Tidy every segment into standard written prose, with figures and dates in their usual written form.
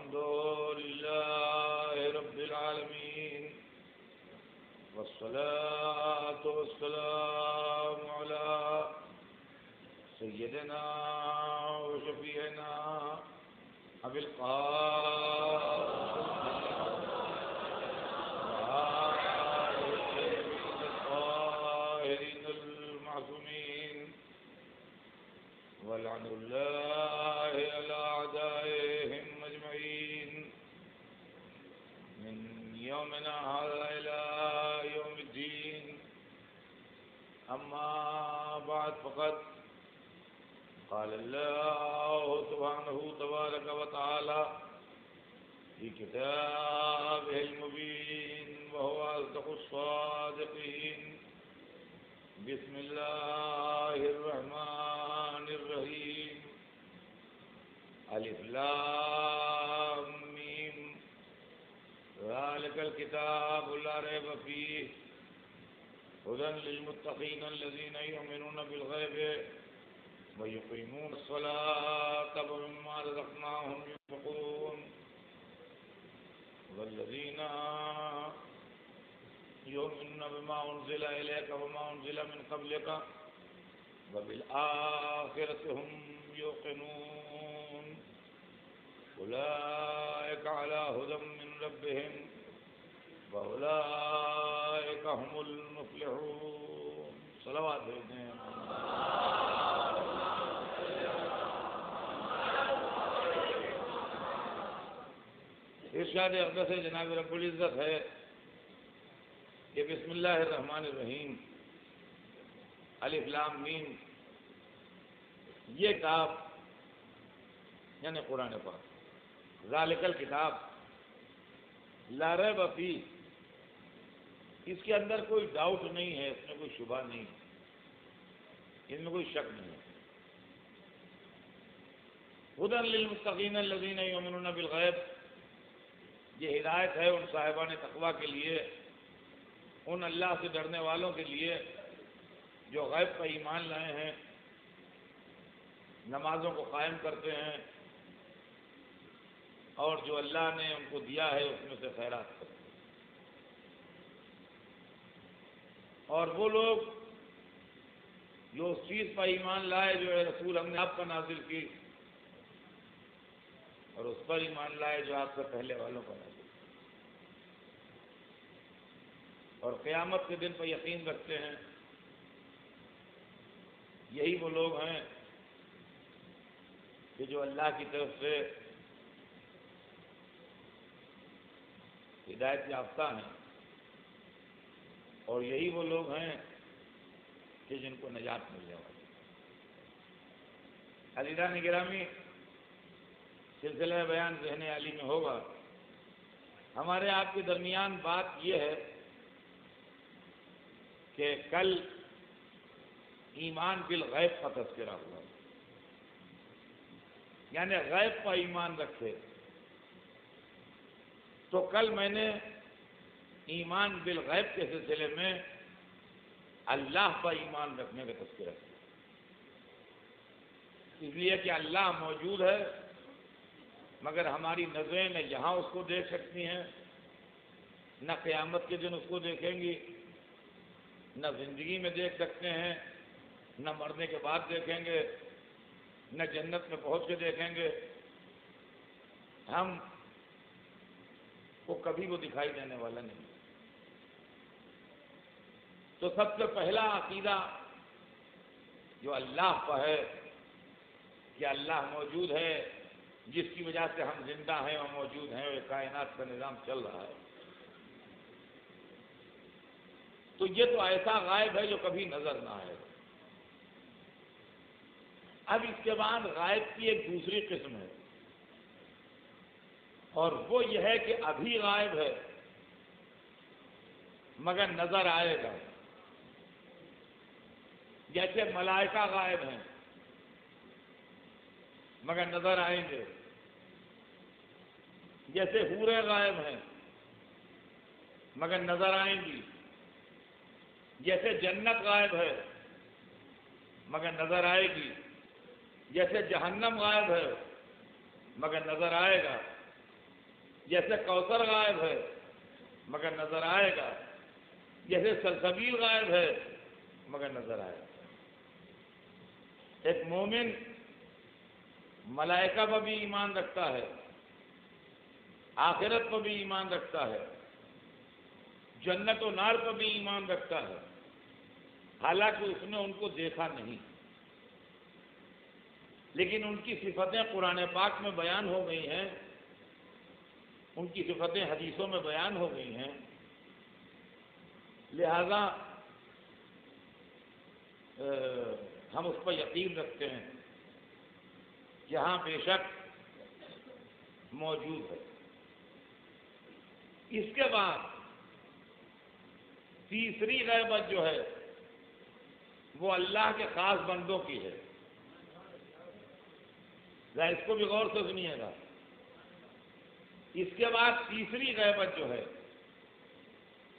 الحمد لله رب العالمين والصلاة والسلام على سيدنا وشفيعنا أبي القاسم الطاهرين المعصومين ولعن الله على أعدائهم أجمعين من يومنا هذا إلى يوم الدين. أما بعد فقد قال الله سبحانه تبارك وتعالى في كتابه المبين وهو أصدق الصادقين. بسم الله الرحمن الرحيم. الف لام میم ذلك الكتاب لا ريب فيه هدى للمتقين الذين يؤمنون بالغيب ويقيمون الصلاة ومما رزقناهم ينفقون والذين يؤمنون بما أنزل إليك وما أنزل من قبلك وبالآخرة هم يوقنون أولئك على هدى من ربهم وأولئك هم المفلحون. صلوات بھیجیں. ارشاد اقدس جناب رب العزت ہے کہ بسم اللہ الرحمن الرحیم الف لام میم یہ کتاب یعنی قرآن پاک ذالک الکتاب لا ریب فیہ اس کے اندر کوئی ڈاؤٹ نہیں ہے، اس میں کوئی شبہ نہیں ہے، اس میں کوئی شک نہیں ہے. ھدی للمتقین الذین یؤمنون بالغیب یہ ہدایت ہے ان صاحبان تقویٰ کے لیے، ان اللہ سے ڈرنے والوں کے لیے جو غیب پر ایمان لائے ہیں، نمازوں کو قائم کرتے ہیں اور جو اللہ نے ان کو دیا ہے اس میں سے خیرات کرتے ہیں. اور وہ لوگ جو اس چیز پر ایمان لائے جو ہے رسول ہم نے آپ پر نازل کی اور اس پر ایمان لائے جو آپ سے پہلے والوں پر نازل کی اور قیامت کے دن پر یقین رکھتے ہیں. یہی وہ لوگ ہیں کہ جو اللہ کی طرف سے ہدایت یافتہ ہیں اور یہی وہ لوگ ہیں کہ جن کو نجات ملنے والی. عزیزان گرامی، سلسلہ بیان ذہن علی میں ہوگا. ہمارے آپ کے درمیان بات یہ ہے کہ کل ایمان بالغیب کا تذکرہ ہوا، یعنی غیب پر ایمان رکھے. تو کل میں نے ایمان بالغیب کے سلسلے میں اللہ پر ایمان رکھنے کا تذکرہ کیا، اس لیے کہ اللہ موجود ہے مگر ہماری نظریں نہ یہاں اس کو دیکھ سکتی ہیں، نہ قیامت کے دن اس کو دیکھیں گی، نہ زندگی میں دیکھ سکتے ہیں، نہ مرنے کے بعد دیکھیں گے، نہ جنت میں پہنچ کے دیکھیں گے. ہم کو کبھی وہ دکھائی دینے والا نہیں. تو سب سے پہلا عقیدہ جو اللہ پر ہے کہ اللہ موجود ہے، جس کی وجہ سے ہم زندہ ہیں اور موجود ہیں اور کائنات کا نظام چل رہا ہے. تو یہ تو ایسا غائب ہے جو کبھی نظر نہ آئے. اب اس کے بعد غائب کی ایک دوسری قسم ہے اور وہ یہ ہے کہ ابھی غائب ہے مگر نظر آئے گا. جیسے ملائکہ غائب ہیں مگر نظر آئیں گے، جیسے حوریں غائب ہیں مگر نظر آئیں گی، جیسے جنت غائب ہے مگر نظر آئے گی، جیسے جہنم غائب ہے مگر نظر آئے گا، جیسے کوثر غائب ہے مگر نظر آئے گا، جیسے سلسبیل غائب ہے مگر نظر آئے گا۔ ایک مومن ملائکہ پر بھی ایمان رکھتا ہے، آخرت پر بھی ایمان رکھتا ہے، جنت و نار پر بھی ایمان رکھتا ہے، حالانکہ اس نے ان کو دیکھا نہیں، لیکن ان کی صفتیں قرآن پاک میں بیان ہو گئی ہیں، ان کی صفتیں حدیثوں میں بیان ہو گئی ہیں، لہذا ہم اس پر یقین رکھتے ہیں کہ ہاں بے شک موجود ہے۔ اس کے بعد تیسری غیبت جو ہے وہ اللہ کے خاص بندوں کی ہے، ذرا اس کو بھی غور سے سنیے گا۔ اس کے بعد تیسری غیبت جو ہے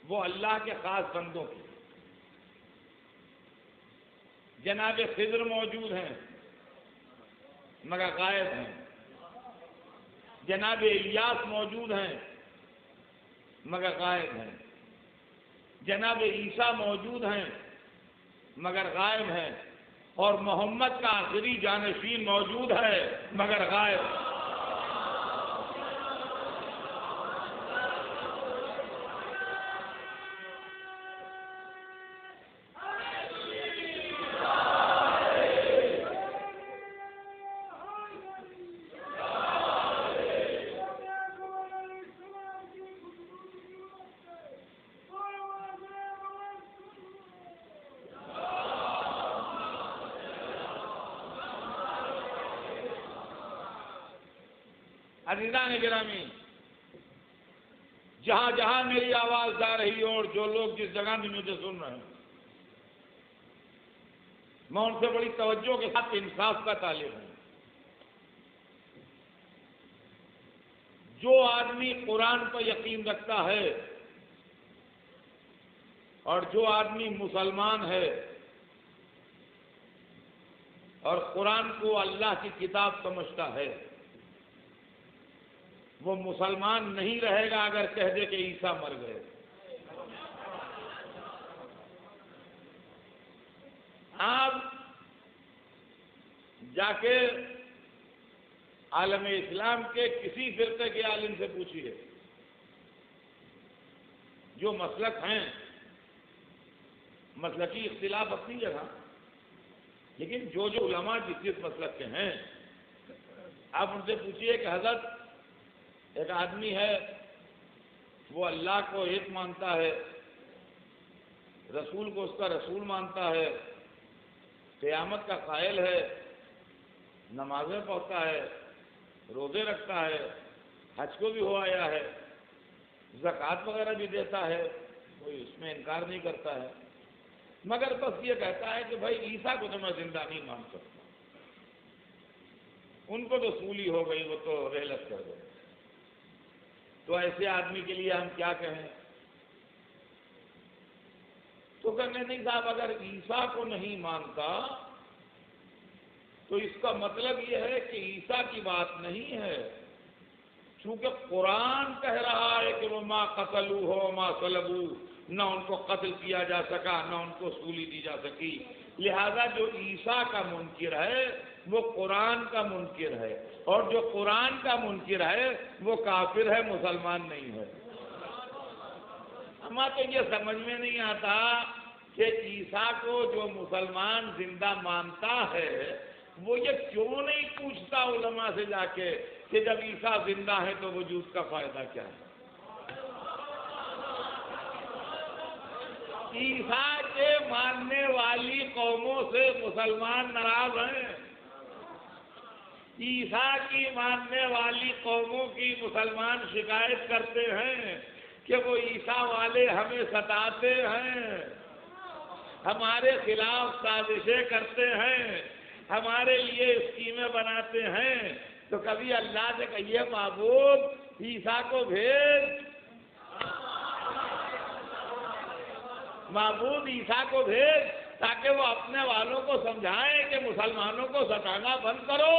وہ اللہ کے خاص بندوں کی۔ جناب خضر موجود ہیں مگر غائب ہیں، جناب الیاس موجود ہیں مگر غائب ہیں، جناب عیسیٰ موجود ہیں مگر غائب ہیں، اور محمد کا آخری جانشین موجود ہے مگر غائب۔ عزیزان گرامی، جہاں جہاں میری آواز جا رہی ہے اور جو لوگ جس جگہ بھی مجھے سن رہے ہیں، میں ان سے بڑی توجہ کے ساتھ انصاف کا طالب ہوں۔ جو آدمی قرآن پر یقین رکھتا ہے اور جو آدمی مسلمان ہے اور قرآن کو اللہ کی کتاب سمجھتا ہے، وہ مسلمان نہیں رہے گا اگر کہہ دے کہ عیسیٰ مر گئے۔ آپ جا کے عالم اسلام کے کسی فرقے کے عالم سے پوچھیے، جو مسلک ہیں، مسلکی اختلاف اپنی جگہ، لیکن جو علماء جس جس مسلک کے ہیں، آپ ان سے پوچھیے کہ حضرت ایک آدمی ہے، وہ اللہ کو ایک مانتا ہے، رسول کو اس کا رسول مانتا ہے، قیامت کا قائل ہے، نمازیں پڑھتا ہے، روزے رکھتا ہے، حج کو بھی ہو آیا ہے، زکوٰۃ وغیرہ بھی دیتا ہے، کوئی اس میں انکار نہیں کرتا ہے، مگر بس یہ کہتا ہے کہ بھائی عیسیٰ کو تو میں زندہ نہیں مان سکتا، ان کو تو سولی ہو گئی، وہ تو رحلت کر گئے۔ تو ایسے آدمی کے لیے ہم کیا کہیں؟ تو کہنے نہیں صاحب، اگر عیسیٰ کو نہیں مانتا تو اس کا مطلب یہ ہے کہ عیسیٰ کی بات نہیں ہے، چونکہ قرآن کہہ رہا ہے کہ وہ ما قتلوہ وما صلبوہ، نہ ان کو قتل کیا جا سکا نہ ان کو سولی دی جا سکی، لہذا جو عیسیٰ کا منکر ہے وہ قرآن کا منکر ہے، اور جو قرآن کا منکر ہے وہ کافر ہے، مسلمان نہیں ہے۔ ہمیں تو یہ سمجھ میں نہیں آتا کہ عیسیٰ کو جو مسلمان زندہ مانتا ہے وہ یہ کیوں نہیں پوچھتا علماء سے جا کے کہ جب عیسیٰ زندہ ہے تو وجود کا فائدہ کیا ہے؟ عیسیٰ کے ماننے والی قوموں سے مسلمان ناراض ہیں، عیسیٰ کی ماننے والی قوموں کی مسلمان شکایت کرتے ہیں کہ وہ عیسیٰ والے ہمیں ستاتے ہیں، ہمارے خلاف سازشیں کرتے ہیں، ہمارے لیے اسکیمیں بناتے ہیں۔ تو کبھی اللہ سے کہیے معبود عیسیٰ کو بھیج، معبود عیسیٰ کو بھیج تاکہ وہ اپنے والوں کو سمجھائیں کہ مسلمانوں کو ستانا بند کرو۔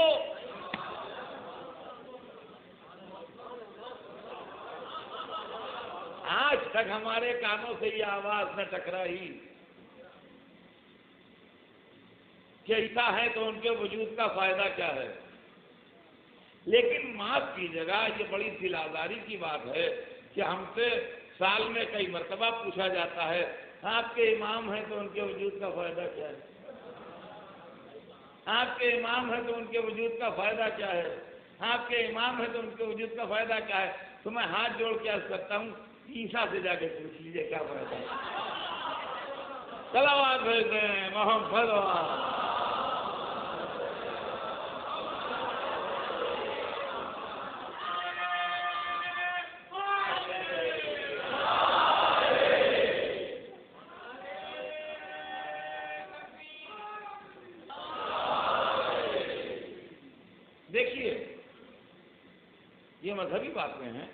آج تک ہمارے کانوں سے یہ آواز نہ ٹکرائی کہ عیسیٰ ہے تو ان کے وجود کا فائدہ کیا ہے. لیکن معاف کیجیے گا، یہ بڑی دل آزاری کی بات ہے کہ ہم سے سال میں کئی مرتبہ پوچھا جاتا ہے آپ کے امام ہیں تو ان کے وجود کا فائدہ کیا ہے؟ آپ کے امام ہیں تو ان کے وجود کا فائدہ کیا ہے؟ آپ کے امام ہیں تو ان کے وجود کا فائدہ کیا ہے؟ تو میں ہاتھ جوڑ کے عرض کرتا ہوں عیسیٰ سے جا کے پوچھ لیجیے کیا فائدہ ہے. صلوات بھیجتے ہیں محمد. دیکھیے یہ مذہبی باتیں ہیں،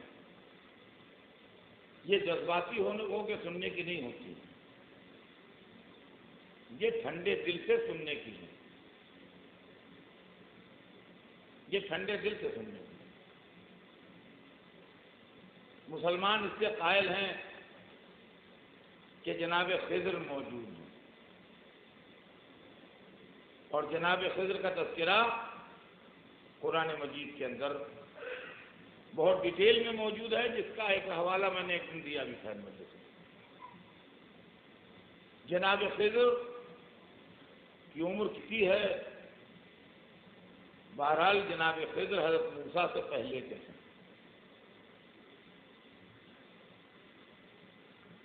یہ جذباتی ہونے ہو کے سننے کی نہیں ہوتی، یہ ٹھنڈے دل سے سننے کی ہے، یہ ٹھنڈے دل سے سننے کی. مسلمان اس سے قائل ہیں کہ جناب خضر موجود ہیں، اور جناب خضر کا تذکرہ قرآن مجید کے اندر بہت ڈیٹیل میں موجود ہے، جس کا ایک حوالہ میں نے ایک دن دیا بھی تھا مجھے. جناب خضر کی عمر کتنی ہے؟ بہرحال جناب خضر حضرت موسیٰ سے پہلے کے ہیں.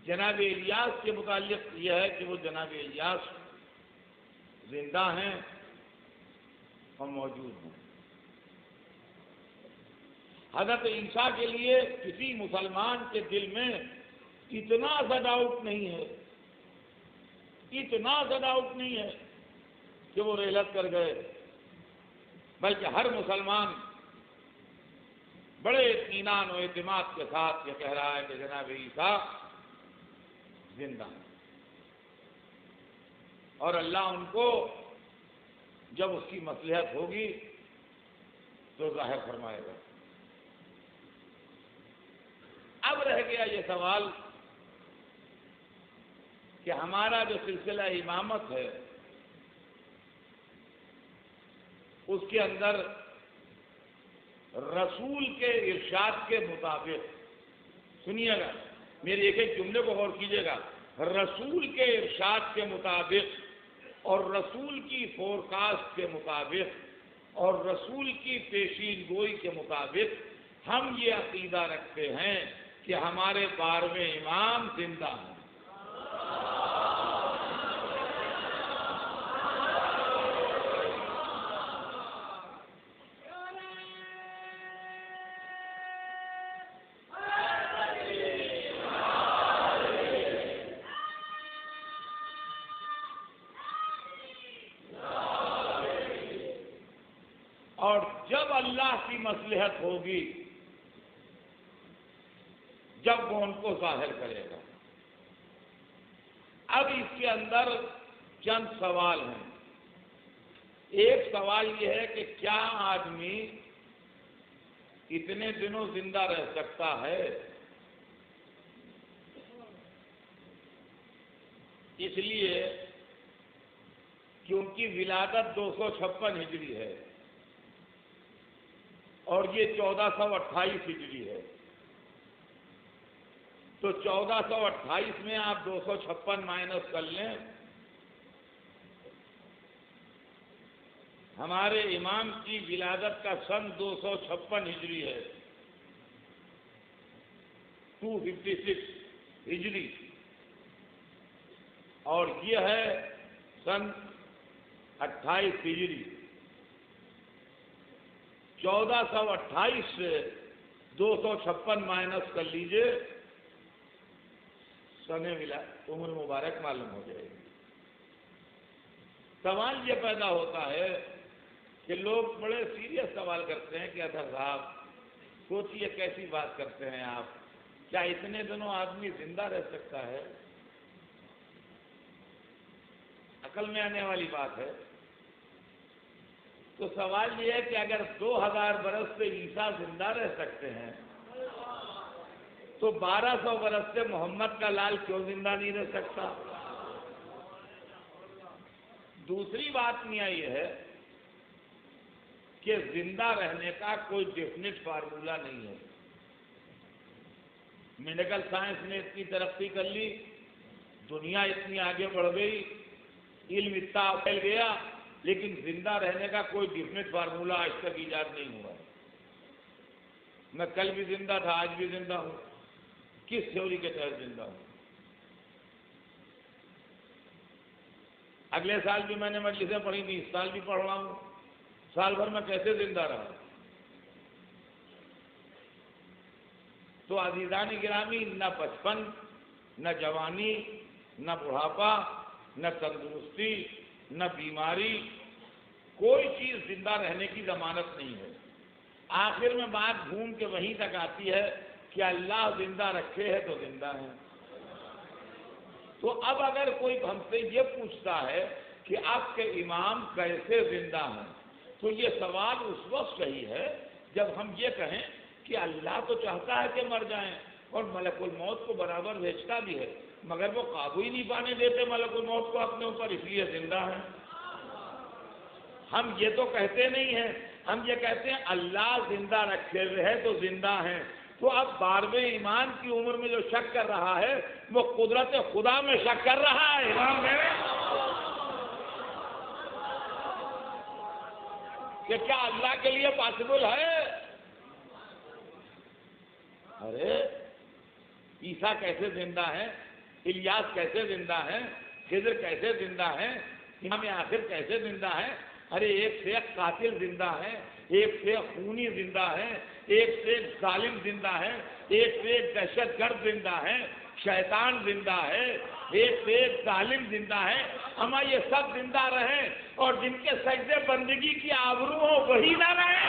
جناب الیاس کے متعلق یہ ہے کہ وہ جناب الیاس زندہ ہیں اور موجود ہیں. حضرت عیسیٰ کے لیے کسی مسلمان کے دل میں اتنا سا ڈاؤٹ نہیں ہے، اتنا سا ڈاؤٹ نہیں ہے کہ وہ رحلت کر گئے، بلکہ ہر مسلمان بڑے اطمینان و اعتماد کے ساتھ یہ کہہ رہا ہے کہ جناب عیسیٰ زندہ ہیں، اور اللہ ان کو جب اس کی مصلحت ہوگی تو ظاہر فرمائے گا. اب رہ گیا یہ سوال کہ ہمارا جو سلسلہ امامت ہے اس کے اندر رسول کے ارشاد کے مطابق، سنیے گا میری ایک ایک جملے کو غور کیجیے گا، رسول کے ارشاد کے مطابق اور رسول کی فورکاسٹ کے مطابق اور رسول کی پیشین گوئی کے مطابق ہم یہ عقیدہ رکھتے ہیں کہ ہمارے 12ویں امام زندہ ہیں. اور جب اللہ کی مصلحت ہوگی جب وہ ان کو ظاہر کرے گا. اب اس کے اندر چند سوال ہیں. ایک سوال یہ ہے کہ کیا آدمی اتنے دنوں زندہ رہ سکتا ہے؟ اس لیے کہ ان کی ولادت 256 ہجری ہے اور یہ 1428 ہجری ہے. تو 1428 میں آپ 256 مائنس کر لیں، ہمارے امام کی ولادت کا سن 256 ہجری ہے، 256 ہجری، اور یہ ہے سن 28 ہجری. 1428 سے 256 مائنس کر لیجئے، سن عمر مبارک معلوم ہو جائے گی. سوال یہ پیدا ہوتا ہے کہ لوگ بڑے سیریس سوال کرتے ہیں کہ اطہر صاحب سوچیے کیسی بات کرتے ہیں آپ، کیا اتنے دنوں آدمی زندہ رہ سکتا ہے؟ عقل میں آنے والی بات ہے. تو سوال یہ ہے کہ اگر 2000 برس سے عیسیٰ زندہ رہ سکتے ہیں تو 1200 برس سے محمد کا لال کیوں زندہ نہیں رہ سکتا؟ دوسری بات میاں یہ ہے کہ زندہ رہنے کا کوئی ڈیفینٹ فارمولہ نہیں ہے. میڈیکل سائنس نے اتنی ترقی کر لی، دنیا اتنی آگے بڑھ گئی، علم اتنا پھیل گیا، لیکن زندہ رہنے کا کوئی ڈیفینٹ فارمولہ آج تک ایجاد نہیں ہوا. میں کل بھی زندہ تھا، آج بھی زندہ ہوں. کس تھیوری کے تحت زندہ ہوں؟ اگلے سال بھی میں نے مجلسیں پڑھی تھی، اس سال بھی پڑھ رہا ہوں. سال بھر میں کیسے زندہ رہا؟ تو عزیزان گرامی، نہ بچپن، نہ جوانی، نہ بڑھاپا، نہ تندرستی، نہ بیماری، کوئی چیز زندہ رہنے کی ضمانت نہیں ہے. آخر میں بات گھوم کے وہیں تک آتی ہے کہ اللہ زندہ رکھے ہے تو زندہ ہے. تو اب اگر کوئی ہم سے یہ پوچھتا ہے کہ آپ کے امام کیسے زندہ ہیں، تو یہ سوال اس وقت صحیح ہے جب ہم یہ کہیں کہ اللہ تو چاہتا ہے کہ مر جائیں اور ملک الموت کو برابر بھیجتا بھی ہے، مگر وہ قابو ہی نہیں پانے دیتے ملک الموت کو اپنے اوپر، اس لیے زندہ ہیں. ہم یہ تو کہتے نہیں ہیں، ہم یہ کہتے ہیں اللہ زندہ رکھے ہوئے ہے تو زندہ ہیں. تو اب 12ویں ایمان کی عمر میں جو شک کر رہا ہے وہ قدرت خدا میں شک کر رہا ہے. امام میرے کہ کیا اللہ کے لیے پاسبل ہے؟ ارے عیسیٰ کیسے زندہ ہیں، الیاس کیسے زندہ ہیں، خضر کیسے زندہ ہیں، امام آخر کیسے زندہ ہیں؟ ارے ایک سے ایک قاتل زندہ ہے، ایک سے ایک خونی زندہ ہے، ایک سے ایک ظالم زندہ ہے، ایک سے ایک دہشت گرد زندہ ہے، شیطان زندہ ہے، ایک سے ایک ظالم زندہ ہے. ہم یہ سب زندہ رہیں اور جن کے سجدے بندگی کی آبرو ہو وہی نہ رہیں.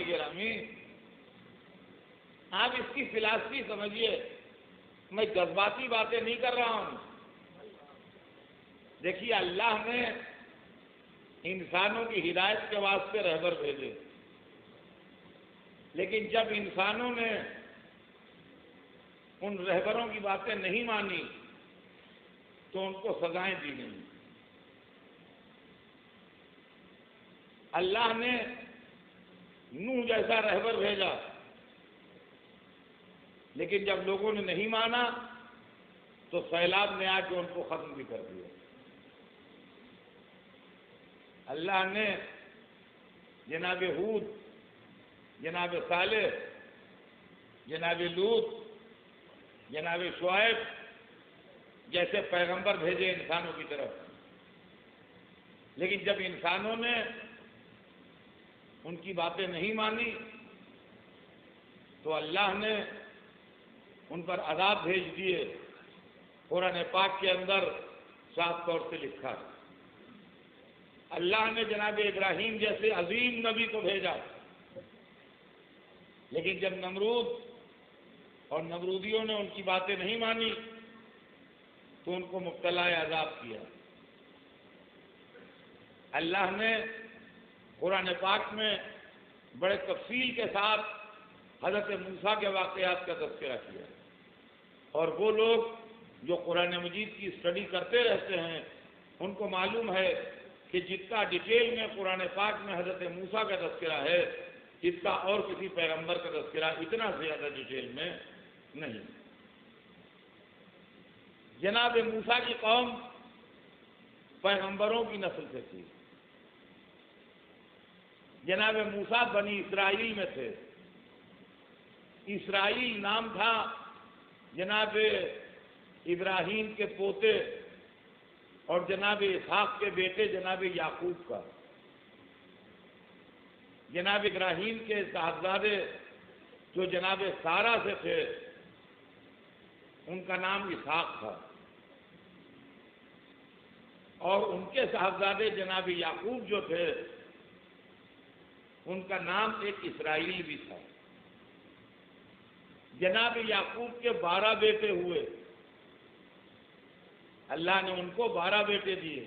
گرامی آپ اس کی فلاسفی سمجھیے، میں جذباتی باتیں نہیں کر رہا ہوں. دیکھیے اللہ نے انسانوں کی ہدایت کے واسطے رہبر بھیجے، لیکن جب انسانوں نے ان رہبروں کی باتیں نہیں مانی تو ان کو سزائیں دی گئیں. اللہ نے نوح جیسا رہبر بھیجا، لیکن جب لوگوں نے نہیں مانا تو سیلاب نے آ کے ان کو ختم بھی کر دیا. اللہ نے جناب ہود، جناب صالح، جناب لوط، جناب شعیب جیسے پیغمبر بھیجے انسانوں کی طرف، لیکن جب انسانوں نے ان کی باتیں نہیں مانی تو اللہ نے ان پر عذاب بھیج دیے. قرآن پاک کے اندر صاف طور سے لکھا ہے. اللہ نے جناب ابراہیم جیسے عظیم نبی کو بھیجا، لیکن جب نمرود اور نمرودیوں نے ان کی باتیں نہیں مانی تو ان کو مبتلا عذاب کیا. اللہ نے قرآن پاک میں بڑے تفصیل کے ساتھ حضرت موسیٰ کے واقعات کا تذکرہ کیا، اور وہ لوگ جو قرآن مجید کی اسٹڈی کرتے رہتے ہیں ان کو معلوم ہے کہ جتنا ڈیٹیل میں قرآن پاک میں حضرت موسیٰ کا تذکرہ ہے اتنا اور کسی پیغمبر کا تذکرہ اتنا زیادہ ڈیٹیل میں نہیں۔ جناب موسیٰ کی قوم پیغمبروں کی نسل سے تھی۔ جناب موسیٰ بنی اسرائیل میں تھے۔ اسرائیل نام تھا جناب ابراہیم کے پوتے اور جناب اسحاق کے بیٹے جناب یعقوب کا۔ جناب ابراہیم کے صاحبزادے جو جناب سارہ سے تھے ان کا نام اسحاق تھا، اور ان کے صاحبزادے جناب یعقوب جو تھے ان کا نام ایک اسرائیل بھی تھا۔ جناب یعقوب کے 12 بیٹے ہوئے، اللہ نے ان کو 12 بیٹے دیے،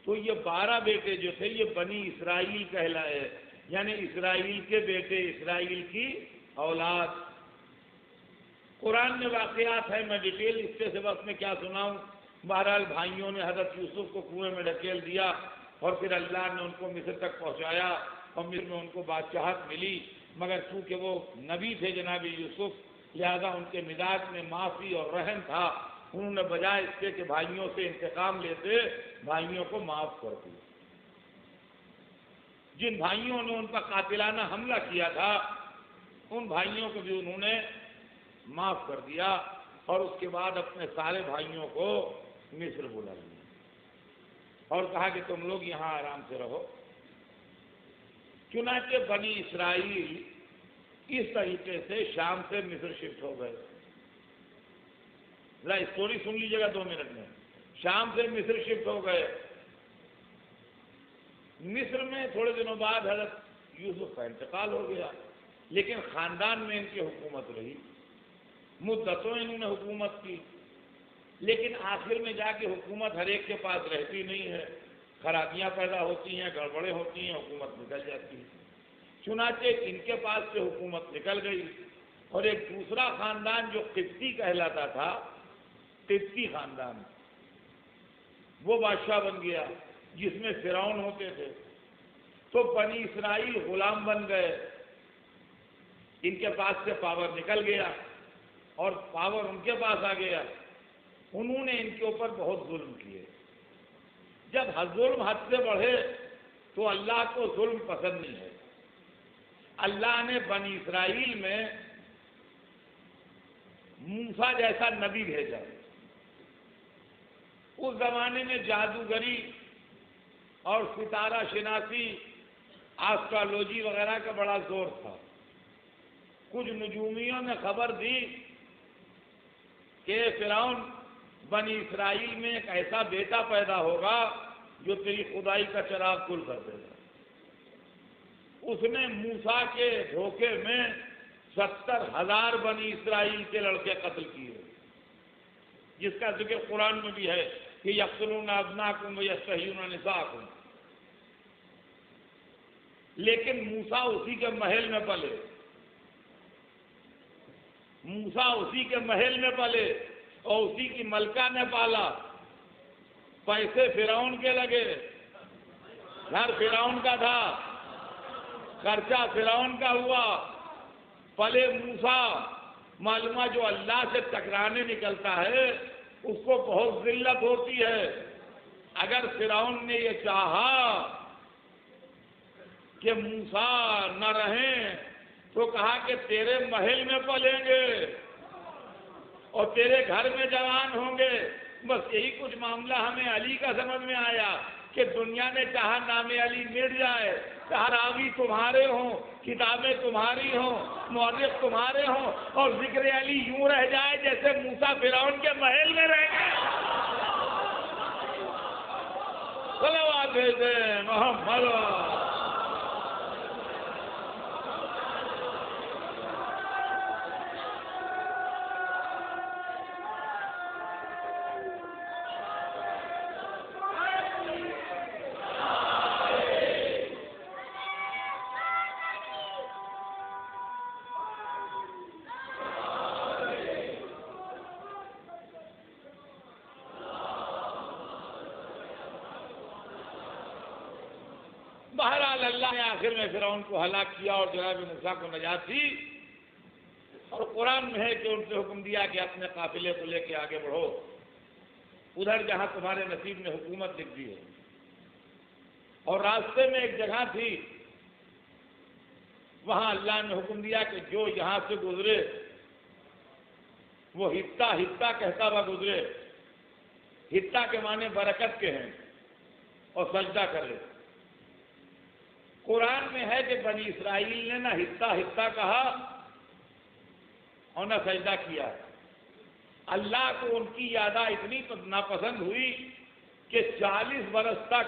تو یہ 12 بیٹے جو تھے یہ بنی اسرائیل کہلائے، یعنی اسرائیل کے بیٹے، اسرائیل کی اولاد۔ قرآن میں واقعات ہیں، میں ڈیٹیل اس سے وقت میں کیا سناؤں۔ بہرحال بھائیوں نے حضرت یوسف کو کنویں میں ڈھکیل دیا اور پھر اللہ نے ان کو مصر تک پہنچایا اور مصر میں ان کو بادشاہت ملی، مگر چونکہ وہ نبی تھے جناب یوسف، لہذا ان کے مزاج میں معافی اور رحم تھا، انہوں نے بجائے اس کے کہ بھائیوں سے انتقام لیتے بھائیوں کو معاف کر دیا۔ جن بھائیوں نے ان پر قاتلانہ حملہ کیا تھا ان بھائیوں کو بھی انہوں نے معاف کر دیا، اور اس کے بعد اپنے سارے بھائیوں کو مصر بلا لیا اور کہا کہ تم لوگ یہاں آرام سے رہو۔ چنانچہ بنی اسرائیل اس طریقے سے شام سے مصر شفٹ ہو گئے۔ ذرا اسٹوری سن لیجیے گا 2 منٹ میں۔ شام سے مصر شفٹ ہو گئے۔ مصر میں تھوڑے دنوں بعد حضرت یوسف کا انتقال ہو گیا، لیکن خاندان میں ان کی حکومت رہی، مدتوں انہوں نے حکومت کی، لیکن آخر میں جا کے حکومت ہر ایک کے پاس رہتی نہیں ہے، خرابیاں پیدا ہوتی ہیں، گڑبڑیں ہوتی ہیں، حکومت نکل جاتی ہے۔ چنانچہ ان کے پاس سے حکومت نکل گئی اور ایک دوسرا خاندان جو قبطی کہلاتا تھا، قبطی خاندان، وہ بادشاہ بن گیا جس میں فرعون ہوتے تھے۔ تو بنی اسرائیل غلام بن گئے، ان کے پاس سے پاور نکل گیا اور پاور ان کے پاس آ گیا۔ انہوں نے ان کے اوپر بہت ظلم کیے۔ جب ظلم حد سے بڑھے تو اللہ کو ظلم پسند نہیں ہے۔ اللہ نے بنی اسرائیل میں موسیٰ جیسا نبی بھیجا۔ اس زمانے میں جادوگری اور ستارہ شناسی، آسٹرالوجی وغیرہ کا بڑا زور تھا۔ کچھ نجومیوں نے خبر دی کہ فرعون بنی اسرائیل میں ایک ایسا بیٹا پیدا ہوگا جو تیری خدائی کا چراغ کل کر دے گا۔ اس نے موسیٰ کے دھوکے میں 70,000 بنی اسرائیل کے لڑکے قتل کیے، جس کا ذکر قرآن میں بھی ہے کہ یقتلون ابناکم ویستحیون نساءکم۔ لیکن موسیٰ اسی کے محل میں پلے، موسیٰ اسی کے محل میں پلے اور اسی کی ملکہ نے پالا۔ پیسے فرعون کے لگے، گھر فرعون کا تھا، خرچہ فرعون کا ہوا، پلے موسیٰ۔ معلومہ جو اللہ سے ٹکرانے نکلتا ہے اس کو بہت ذلت ہوتی ہے۔ اگر فرعون نے یہ چاہا کہ موسیٰ نہ رہیں تو کہا کہ تیرے محل میں پلیں گے اور تیرے گھر میں جوان ہوں گے۔ بس یہی کچھ معاملہ ہمیں علی کا سمجھ میں آیا کہ دنیا نے چاہا نام علی مٹ جائے، راوی تمہارے ہوں، کتابیں تمہاری ہوں، مورخ تمہارے ہوں، اور ذکر علی یوں رہ جائے جیسے موسیٰ فرعون کے محل میں رہ گئے۔ صلوات بھیجے محمد۔ بہرحال اللہ نے آخر میں فرعون کو ہلاک کیا اور جناب موسیٰ کو نجات دی. اور قرآن میں ہے کہ ان سے حکم دیا کہ اپنے قافلے کو لے کے آگے بڑھو ادھر جہاں تمہارے نصیب میں حکومت لکھ دی ہے. اور راستے میں ایک جگہ تھی, وہاں اللہ نے حکم دیا کہ جو یہاں سے گزرے وہ ہتا ہتا کہتا ہوا گزرے. ہتا کے معنی برکت کے ہیں, اور سجدہ کرے. قرآن میں ہے کہ بنی اسرائیل نے نہ ہتا ہتا کہا اور نہ سجدہ کیا. اللہ کو ان کی یادہ اتنی ناپسند ہوئی کہ 40 برس تک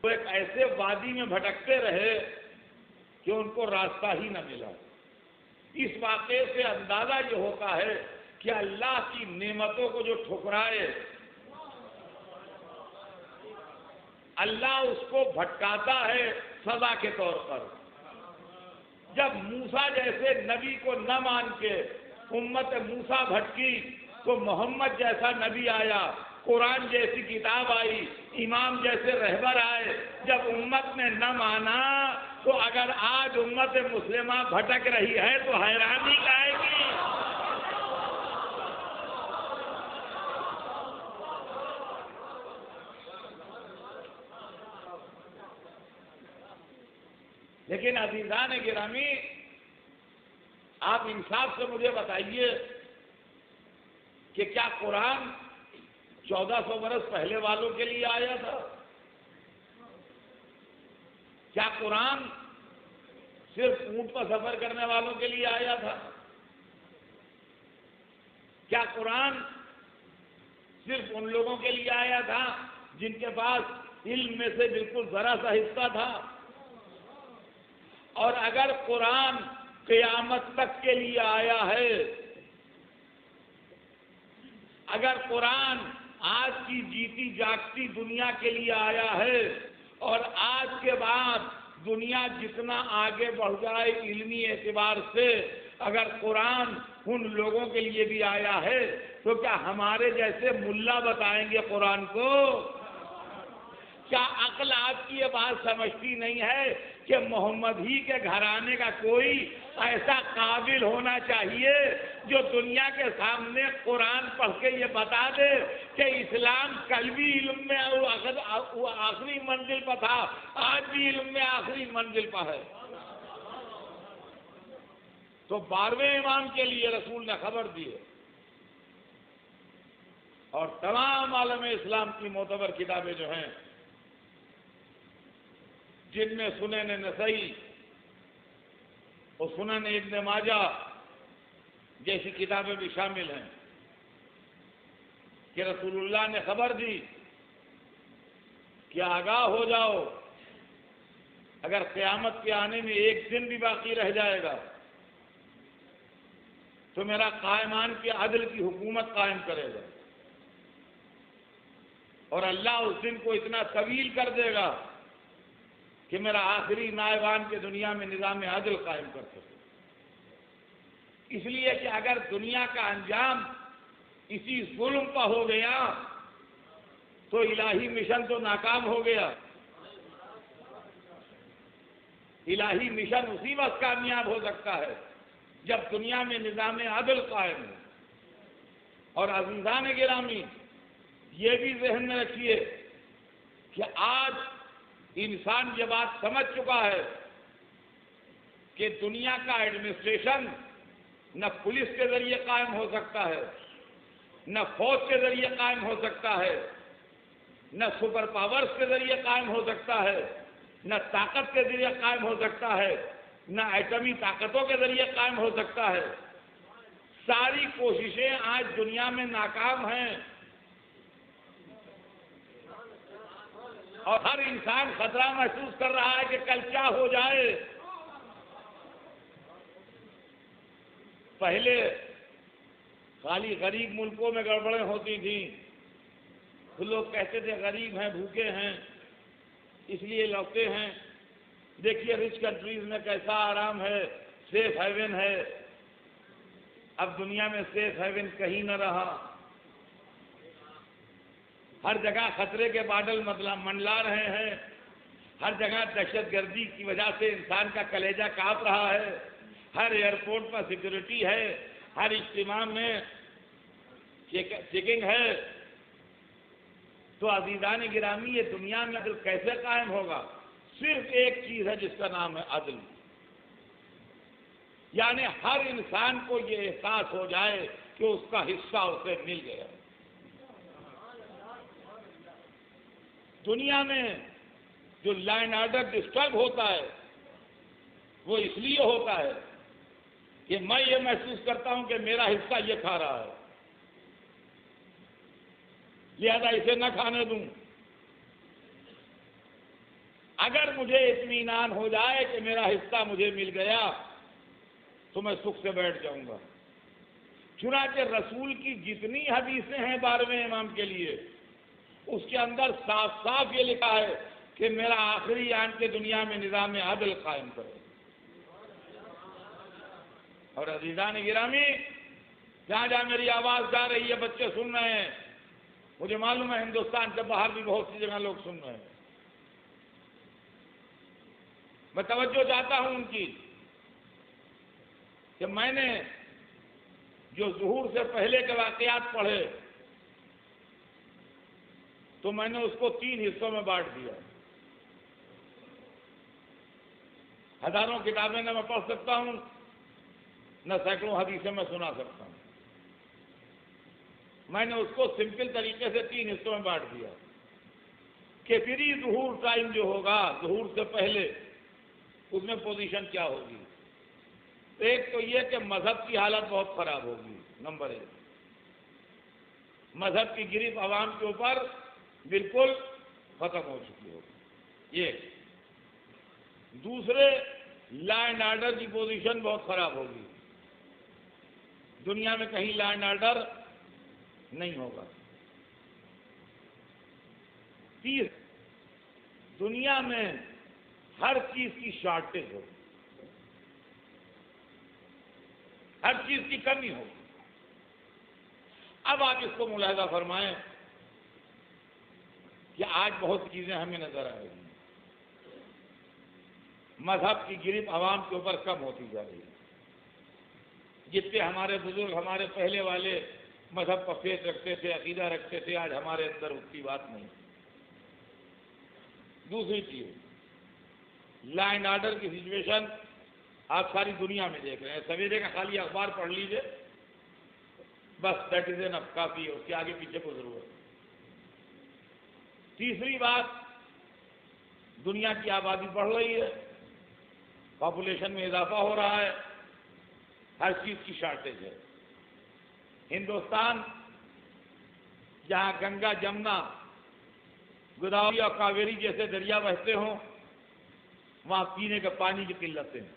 وہ ایک ایسے وادی میں بھٹکتے رہے کہ ان کو راستہ ہی نہ ملا. اس واقعے سے اندازہ یہ ہوتا ہے کہ اللہ کی نعمتوں کو جو ٹھکرائے اللہ اس کو بھٹکاتا ہے سزا کے طور پر. جب موسیٰ جیسے نبی کو نہ مان کے امت موسیٰ بھٹکی تو محمد جیسا نبی آیا, قرآن جیسی کتاب آئی, امام جیسے رہبر آئے. جب امت نے نہ مانا تو اگر آج امت مسلمہ بھٹک رہی ہے تو حیرانی آئے گی. لیکن عزیزان گرامی, آپ انصاف سے مجھے بتائیے کہ کیا قرآن 1400 برس پہلے والوں کے لیے آیا تھا؟ کیا قرآن صرف اونٹ پر سفر کرنے والوں کے لیے آیا تھا؟ کیا قرآن صرف ان لوگوں کے لیے آیا تھا جن کے پاس علم میں سے بالکل ذرا سا حصہ تھا؟ اور اگر قرآن قیامت تک کے لیے آیا ہے, اگر قرآن آج کی جیتی جاگتی دنیا کے لیے آیا ہے, اور آج کے بعد دنیا جتنا آگے بڑھ جائے علمی اعتبار سے اگر قرآن ان لوگوں کے لیے بھی آیا ہے تو کیا ہمارے جیسے ملا بتائیں گے قرآن کو؟ کیا عقل آپ کی یہ بات سمجھتی نہیں ہے کہ محمد ہی کے گھرانے کا کوئی ایسا قابل ہونا چاہیے جو دنیا کے سامنے قرآن پڑھ کے یہ بتا دے کہ اسلام کل بھی علم میں آخری منزل پر تھا, آج بھی علم میں آخری منزل پر ہے. تو 12ویں امام کے لیے رسول نے خبر دی ہے, اور تمام عالم اسلام کی معتبر کتابیں جو ہیں جن میں سنن نسائی اور سنن ابن ماجہ جیسی کتابیں بھی شامل ہیں کہ رسول اللہ نے خبر دی کہ آگاہ ہو جاؤ, اگر قیامت کے آنے میں ایک دن بھی باقی رہ جائے گا تو میرا قائمان کے عدل کی حکومت قائم کرے گا, اور اللہ اس دن کو اتنا طویل کر دے گا کہ میرا آخری نائبان کے دنیا میں نظام عدل قائم کر سکے. اس لیے کہ اگر دنیا کا انجام اسی ظلم پر ہو گیا تو الہی مشن تو ناکام ہو گیا. الہی مشن اسی وقت کامیاب ہو سکتا ہے جب دنیا میں نظام عدل قائم ہو. اور عزیزان گرامی, یہ بھی ذہن میں رکھیے کہ آج انسان یہ بات سمجھ چکا ہے کہ دنیا کا ایڈمنسٹریشن نہ پولیس کے ذریعے قائم ہو سکتا ہے, نہ فوج کے ذریعے قائم ہو سکتا ہے, نہ سپر پاورز کے ذریعے قائم ہو سکتا ہے, نہ طاقت کے ذریعے قائم ہو سکتا ہے, نہ ایٹمی طاقتوں کے ذریعے قائم ہو سکتا ہے. ساری کوششیں آج دنیا میں ناکام ہیں, اور ہر انسان خطرہ محسوس کر رہا ہے کہ کل کیا ہو جائے. پہلے خالی غریب ملکوں میں گڑبڑیں ہوتی تھیں, تو لوگ کہتے تھے غریب ہیں, بھوکے ہیں, اس لیے لوٹتے ہیں. دیکھیے رچ کنٹریز میں کیسا آرام ہے, سیف ہیون ہے. اب دنیا میں سیف ہیون کہیں نہ رہا. ہر جگہ خطرے کے بادل منڈلا رہے ہیں، ہر جگہ دہشت گردی کی وجہ سے انسان کا کلیجہ کانپ رہا ہے، ہر ایئرپورٹ پر سیکورٹی ہے، ہر اجتماع میں چیکنگ ہے، تو عزیزان گرامی یہ دنیا میں عدل کیسے قائم ہوگا؟ صرف ایک چیز ہے جس کا نام ہے عدل، یعنی ہر انسان کو یہ احساس ہو جائے کہ اس کا حصہ اسے مل گیا۔ دنیا میں جو لا اینڈ آرڈر ڈسٹرب ہوتا ہے وہ اس لیے ہوتا ہے کہ میں یہ محسوس کرتا ہوں کہ میرا حصہ یہ کھا رہا ہے، لہذا اسے نہ کھانے دوں۔ اگر مجھے اطمینان ہو جائے کہ میرا حصہ مجھے مل گیا تو میں سکھ سے بیٹھ جاؤں گا۔ چنانچہ رسول کی جتنی حدیثیں ہیں 12ویں امام کے لیے، اس کے اندر صاف صاف یہ لکھا ہے کہ میرا آخری آن کے دنیا میں نظام عدل قائم کرے۔ اور عزیزان گرامی، جہاں جہاں میری آواز جا رہی ہے بچے سن رہے ہیں، مجھے معلوم ہے ہندوستان سے باہر بھی بہت سی جگہ لوگ سن رہے ہیں، میں توجہ چاہتا ہوں ان کی کہ میں نے جو ظہور سے پہلے کے واقعات پڑھے تو میں نے اس کو 3 حصوں میں بانٹ دیا۔ ہزاروں کتابیں نہ میں پڑھ سکتا ہوں، نہ سینکڑوں حدیثیں میں سنا سکتا ہوں، میں نے اس کو سمپل طریقے سے 3 حصوں میں بانٹ دیا کہ پری ظہور ٹائم جو ہوگا، ظہور سے پہلے، اس میں پوزیشن کیا ہوگی۔ ایک تو یہ کہ مذہب کی حالت بہت خراب ہوگی، نمبر 1، مذہب کی گرفت عوام کے اوپر بالکل ختم ہو چکی ہوگی، ایک۔ دوسرے، لا اینڈ آرڈر کی پوزیشن بہت خراب ہوگی، دنیا میں کہیں لا اینڈ آرڈر نہیں ہوگا۔ تیسرے، دنیا میں ہر چیز کی شارٹیج ہوگی، ہر چیز کی کمی ہوگی۔ اب آپ اس کو ملاحظہ فرمائیں کہ آج بہت چیزیں ہمیں نظر آ رہی ہیں، مذہب کی گرفت عوام کے اوپر کم ہوتی جا رہی ہے۔ جتنے ہمارے بزرگ، ہمارے پہلے والے مذہب پر فیض رکھتے تھے، عقیدہ رکھتے تھے، آج ہمارے اندر اس کی بات نہیں۔ دوسری چیز، لا اینڈ آرڈر کی سچویشن آپ ساری دنیا میں دیکھ رہے ہیں، سویرے کا خالی اخبار پڑھ لیجئے، بس دیٹ از انف، کافی ہے، اس کے آگے پیچھے کو ضرورت ہے۔ تیسری بات، دنیا کی آبادی بڑھ رہی ہے، پاپولیشن میں اضافہ ہو رہا ہے، ہر چیز کی شارٹیج ہے۔ ہندوستان جہاں گنگا، جمنا، گوداوری اور کاویری جیسے دریا بہتے ہوں، وہاں پینے کے پانی کی قلتیں ہیں،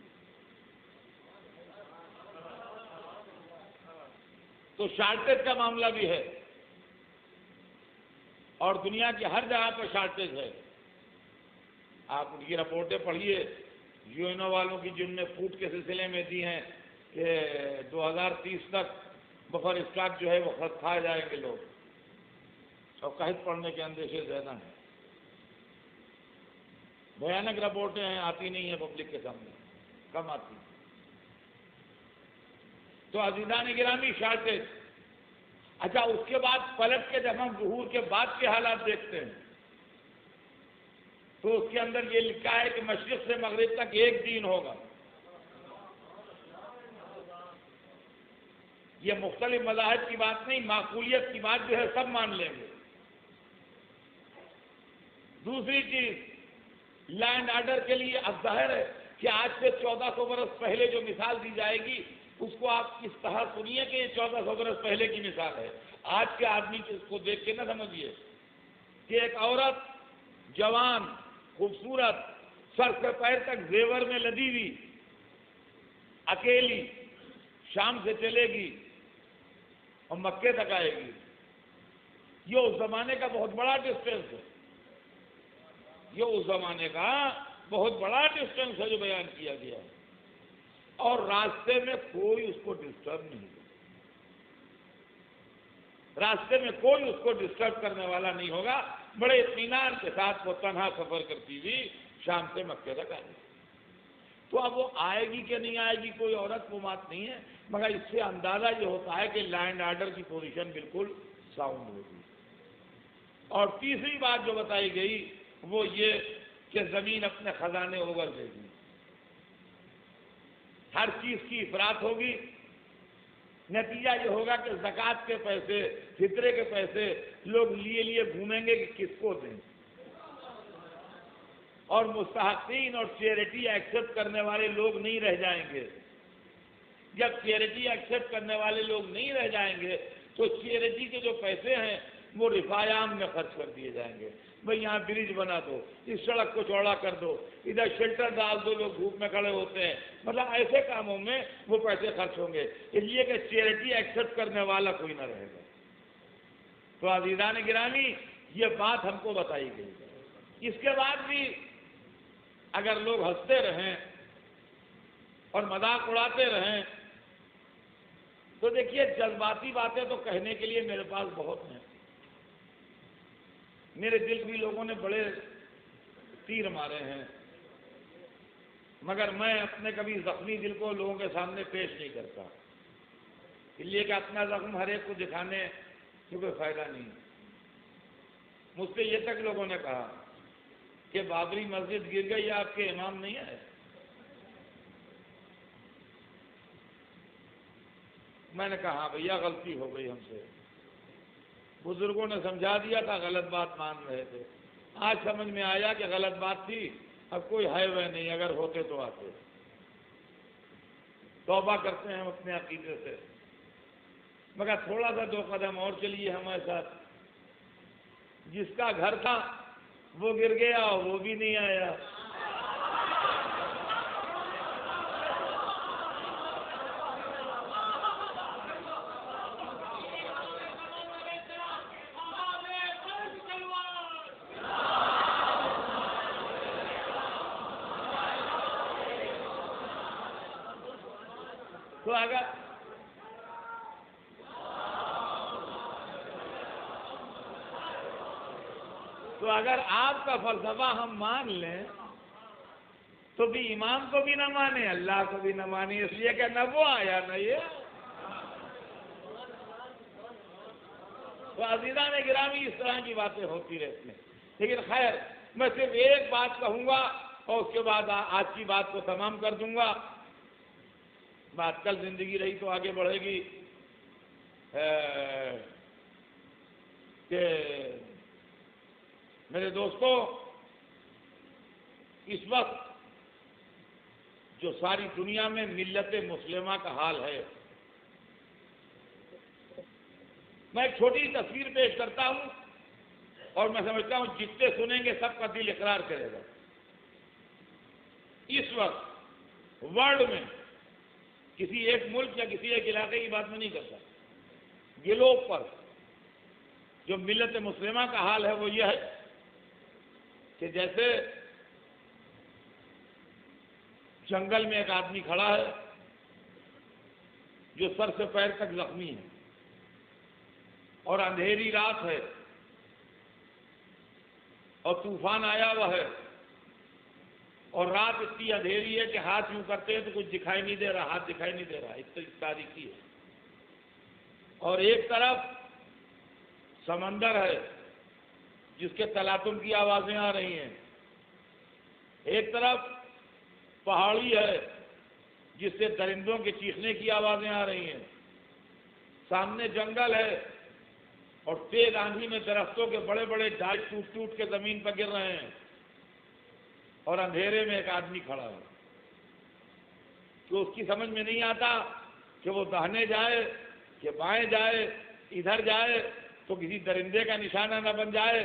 تو شارٹیج کا معاملہ بھی ہے، اور دنیا کی ہر جگہ پر شارٹیج ہے۔ آپ ان کی رپورٹیں پڑھیے، UN والوں کی، جن نے فوڈ کے سلسلے میں دی ہیں کہ 2030 تک بفر اسٹاک جو ہے وہ کھائے جائیں گے لوگ، اور قحط پڑنے کے اندیشے زیادہ ہیں۔ بھیانک رپورٹیں ہیں، آتی نہیں ہیں پبلک کے سامنے، کم آتی ہیں۔ تو عزیزان گرامی، شارٹیج۔ اچھا، اس کے بعد پلٹ کے جب ہم ظہور کے بعد کے حالات دیکھتے ہیں تو اس کے اندر یہ لکھا ہے کہ مشرق سے مغرب تک ایک دین ہوگا۔ یہ مختلف مذاہب کی بات نہیں، معقولیت کی بات جو ہے سب مان لیں گے۔ دوسری چیز، لا اینڈ آرڈر کے لیے اب ظاہر ہے کہ آج سے 1400 برس پہلے جو مثال دی جائے گی اس کو آپ اس طرح سنیے کہ یہ 1400 برس پہلے کی مثال ہے، آج کے آدمی کو اس کو دیکھ کے نہ سمجھیے کہ ایک عورت جوان، خوبصورت، سر سے پیر تک زیور میں لدی ہوئی، اکیلی شام سے چلے گی اور مکے تک آئے گی۔ یہ اس زمانے کا بہت بڑا ڈسٹینس ہے، یہ اس زمانے کا بہت بڑا ڈسٹینس ہے جو بیان کیا گیا ہے، اور راستے میں کوئی اس کو ڈسٹرب نہیں۔ راستے میں کوئی اس کو ڈسٹرب کرنے والا نہیں ہوگا. بڑے اطمینان کے ساتھ وہ تنہا سفر کرتی ہوئی شام سے مکے تک آئے. تو اب وہ آئے گی کہ نہیں آئے گی کوئی عورت وہ بات نہیں ہے، مگر اس سے اندازہ یہ ہوتا ہے کہ لا اینڈ آرڈر کی پوزیشن بالکل ساؤنڈ ہوگی. اور تیسری بات جو بتائی گئی وہ یہ کہ زمین اپنے خزانے اوگل دے گی، ہر چیز کی افراط ہوگی. نتیجہ یہ ہوگا کہ زکوٰۃ کے پیسے، فطرے کے پیسے لوگ لیے گھومیں گے کہ کس کو دیں، اور مستحقین اور چیریٹی ایکسیپٹ کرنے والے لوگ نہیں رہ جائیں گے. جب چیریٹی ایکسیپٹ کرنے والے لوگ نہیں رہ جائیں گے تو چیریٹی کے جو پیسے ہیں وہ رفاع عام میں خرچ کر دیے جائیں گے. بھئی یہاں برج بنا دو، اس سڑک کو چوڑا کر دو، ادھر شیلٹر ڈال دو، لوگ دھوپ میں کھڑے ہوتے ہیں. مطلب ایسے کاموں میں وہ پیسے خرچ ہوں گے، اس لیے کہ چیریٹی ایکسیپٹ کرنے والا کوئی نہ رہے گا. تو عزیزان گرامی یہ بات ہم کو بتائی گئی. اس کے بعد بھی اگر لوگ ہنستے رہیں اور مذاق اڑاتے رہیں تو دیکھیے جذباتی باتیں تو کہنے کے لیے میرے پاس بہت ہیں. میرے دل بھی لوگوں نے بڑے تیر مارے ہیں، مگر میں اپنے کبھی زخمی دل کو لوگوں کے سامنے پیش نہیں کرتا، اس لیے کہ اپنا زخم ہر ایک کو دکھانے کی کوئی فائدہ نہیں. مجھ سے یہ تک لوگوں نے کہا کہ بابری مسجد گر گئی، آپ کے امام نہیں آئے. میں نے کہا ہاں بھیا غلطی ہو گئی ہم سے، بزرگوں نے سمجھا دیا تھا، غلط بات مان رہے تھے. آج سمجھ میں آیا کہ غلط بات تھی، اب کوئی ہے وہ نہیں، اگر ہوتے تو آتے. توبہ کرتے ہیں ہم اپنے عقیدے سے، مگر تھوڑا سا 2 قدم اور چلیے ہمارے ساتھ. جس کا گھر تھا وہ گر گیا اور وہ بھی نہیں آیا. تو اگر آپ کا فلسفہ ہم مان لیں تو بھی امام کو بھی نہ مانے، اللہ کو بھی نہ مانے، اس لیے کہ نہ وہ آیا نہ یہ. تو عزیزان گرامی اس طرح کی باتیں ہوتی رہتی ہیں. لیکن خیر میں صرف ایک بات کہوں گا اور اس کے بعد آج کی بات کو تمام کر دوں گا. بات کل زندگی رہی تو آگے بڑھے گی کہ میرے دوستو اس وقت جو ساری دنیا میں ملت مسلمہ کا حال ہے، میں ایک چھوٹی تصویر پیش کرتا ہوں اور میں سمجھتا ہوں جتنے سنیں گے سب کا دل اقرار کرے گا. اس وقت ورلڈ میں کسی ایک ملک یا کسی ایک علاقے کی بات میں نہیں کرتا، گلوب پر جو ملت مسلمہ کا حال ہے وہ یہ ہے کہ جیسے جنگل میں ایک آدمی کھڑا ہے جو سر سے پیر تک زخمی ہے اور اندھیری رات ہے اور طوفان آیا ہوا ہے اور رات اتنی اندھیری ہے کہ ہاتھ یوں کرتے ہیں تو کچھ دکھائی نہیں دے رہا، ہاتھ دکھائی نہیں دے رہا، اتنی تاریکی ہے. اور ایک طرف سمندر ہے جس کے تلاطم کی آوازیں آ رہی ہیں، ایک طرف پہاڑی ہے جس سے درندوں کے چیخنے کی آوازیں آ رہی ہیں، سامنے جنگل ہے اور تیز آندھی میں درختوں کے بڑے بڑے ڈال ٹوٹ ٹوٹ کے زمین پر گر رہے ہیں اور اندھیرے میں ایک آدمی کھڑا ہے. تو اس کی سمجھ میں نہیں آتا کہ وہ داہنے جائے کہ بائیں جائے، ادھر جائے تو کسی درندے کا نشانہ نہ بن جائے،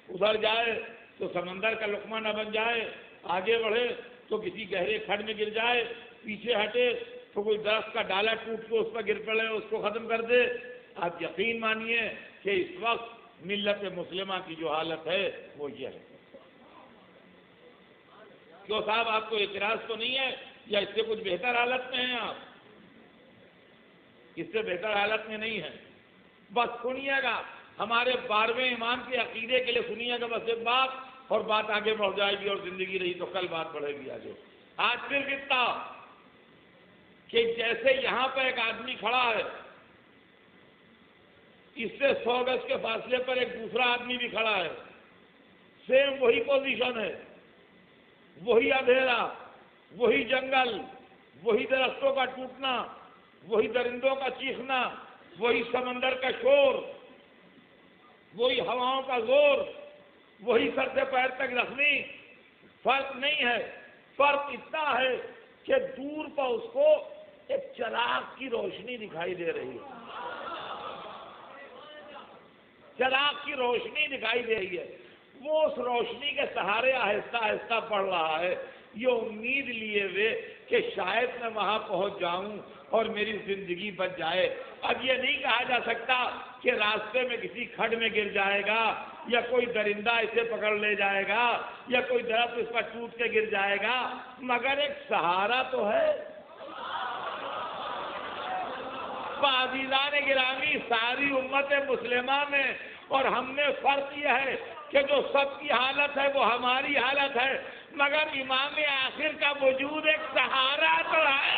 ادھر جائے تو سمندر کا لقمہ نہ بن جائے، آگے بڑھے تو کسی گہرے کھڈ میں گر جائے، پیچھے ہٹے تو کوئی درخت کا ڈالا ٹوٹ کے اس پر گر پڑے، اس کو ختم کر دے. آپ یقین مانیے کہ اس وقت ملت مسلمہ کی جو حالت ہے وہ یہ ہے. کیوں صاحب آپ کو اعتراض تو نہیں ہے یا اس سے کچھ بہتر حالت میں ہیں آپ؟ اس سے بہتر حالت میں نہیں ہیں. بس سنیے گا، ہمارے 12ویں امام کے عقیدے کے لیے سنیے گا بس ایک بات، اور بات آگے بڑھ جائے گی، اور زندگی رہی تو کل بات بڑھے گی آگے۔ آج صرف اتنا کہ جیسے یہاں پہ ایک آدمی کھڑا ہے، اس سے 100 گز کے فاصلے پر ایک دوسرا آدمی بھی کھڑا ہے، سیم وہی پوزیشن ہے، وہی اندھیرا، وہی جنگل، وہی درختوں کا ٹوٹنا، وہی درندوں کا چیخنا، وہی سمندر کا شور، وہی ہواؤں کا زور، وہی سر سے پیر تک زخمی، فرق نہیں ہے۔ فرق اتنا ہے کہ دور پر اس کو ایک چراغ کی روشنی دکھائی دے رہی ہے، چراغ کی روشنی دکھائی دے رہی ہے، وہ اس روشنی کے سہارے آہستہ آہستہ بڑھ رہا ہے، یہ امید لیے ہوئے کہ شاید میں وہاں پہنچ جاؤں اور میری زندگی بچ جائے۔ اب یہ نہیں کہا جا سکتا کہ راستے میں کسی کھڈ میں گر جائے گا، یا کوئی درندہ اسے پکڑ لے جائے گا، یا کوئی درخت اس پر ٹوٹ کے گر جائے گا، مگر ایک سہارا تو ہے۔ عزیزان گرامی، ساری امت مسلمہ میں اور ہم میں فرق یہ ہے کہ جو سب کی حالت ہے وہ ہماری حالت ہے، مگر امام آخر کا وجود ایک سہارا تو ہے۔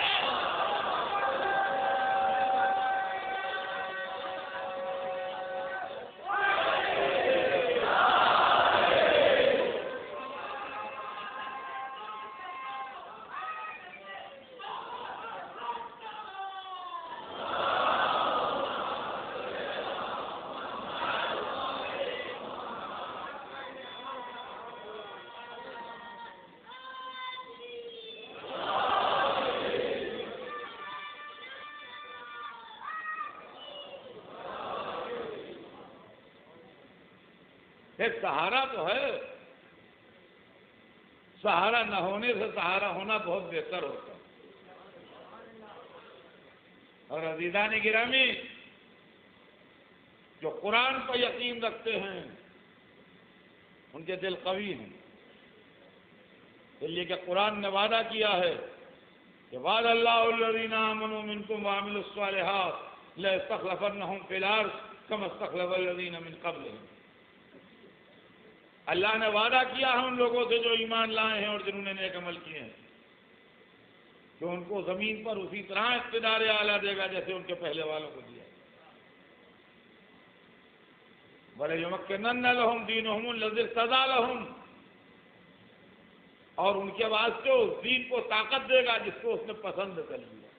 ایک سہارا تو ہے، سہارا نہ ہونے سے سہارا ہونا بہت بہتر ہوتا ہے۔ اور عزیزان گرامی، جو قرآن پر یقین رکھتے ہیں ان کے دل قوی ہیں، اس لیے کہ قرآن نے وعدہ کیا ہے کہ وعد اللہ الذین آمنوا منکم وعملوا الصالحات لَيَسْتَخْلَفَنَّهُمْ فِي الْأَرْضِ كَمَا اسْتَخْلَفَ الَّذِينَ مِن قَبْلِهِمْ۔ اللہ نے وعدہ کیا ہے ان لوگوں سے جو ایمان لائے ہیں اور جنہوں نے نیک عمل کیے ہیں کہ ان کو زمین پر اسی طرح اقتدار اعلیٰ دے گا جیسے ان کے پہلے والوں کو دیا۔ وَلَيُمَكِّنَنَّ لَهُمْ دِينُهُمُ الَّذِي ارْتَضَىٰ لَهُمْ، اور ان کے واسطے اس دین کو طاقت دے گا جس کو اس نے پسند کر لیا۔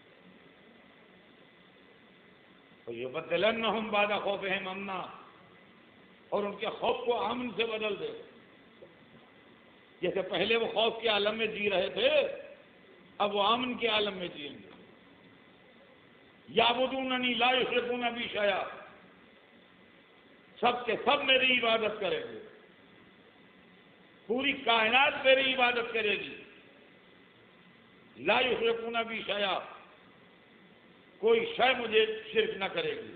وَيُبَدِّلَنَّهُمْ بَعْدَ خَوْفِهِمْ أَمْنًا، اور ان کے خوف کو امن سے بدل دے گا۔ جیسے پہلے وہ خوف کے عالم میں جی رہے تھے، اب وہ امن کے عالم میں جئیں گے۔ یعبدوننی لا یشرکون بی شیئا، سب کے سب میری عبادت کریں گے، پوری کائنات میری عبادت کرے گی۔ لا یشرکون بی شیئا، کوئی شے مجھے شرک نہ کرے گی،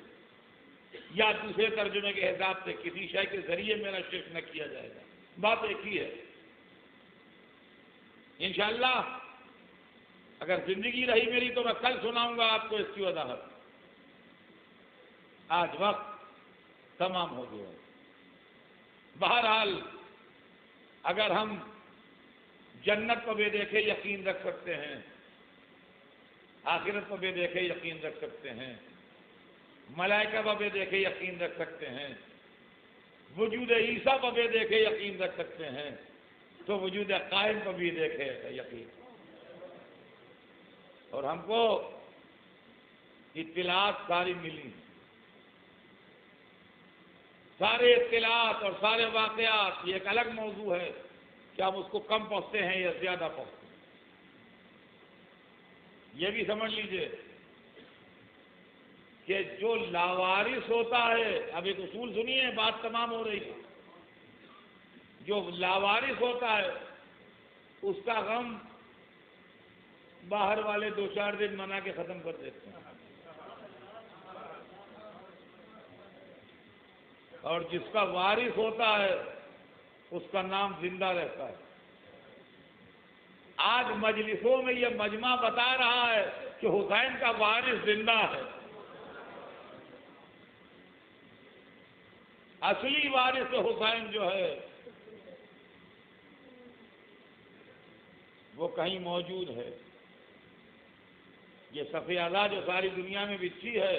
یا دوسرے ترجمے کے حساب سے کسی شے کے ذریعے میرا شرک نہ کیا جائے گا۔ بات ایک ہی ہے۔ انشاءاللہ اگر زندگی رہی میری تو میں کل سناؤں گا آپ کو اس کی وضاحت۔ آج وقت تمام ہو گیا۔ بہرحال اگر ہم جنت پر بے دیکھے یقین رکھ سکتے ہیں، آخرت پر بے دیکھے یقین رکھ سکتے ہیں، ملائکہ پر بے دیکھے یقین رکھ سکتے ہیں، وجود عیسیٰ پر بے دیکھے یقین رکھ سکتے ہیں، تو وجود قائم پر بھی دیکھے یقین۔ اور ہم کو اطلاعات ساری ملی، سارے اطلاعات اور سارے واقعات، یہ ایک الگ موضوع ہے کہ ہم اس کو کم پہنچتے ہیں یا زیادہ پہنچتے ہیں۔ یہ بھی سمجھ لیجئے کہ جو لاوارث ہوتا ہے، اب ایک اصول سنیے، بات تمام ہو رہی ہے، جو لاوارث ہوتا ہے اس کا غم باہر والے 2-4 دن منا کے ختم کر دیتے ہیں، اور جس کا وارث ہوتا ہے اس کا نام زندہ رہتا ہے۔ آج مجلسوں میں یہ مجمع بتا رہا ہے کہ حسین کا وارث زندہ ہے، اصلی وارث حسین جو ہے وہ کہیں موجود ہے. یہ صف اعضا جو ساری دنیا میں بچھی ہے،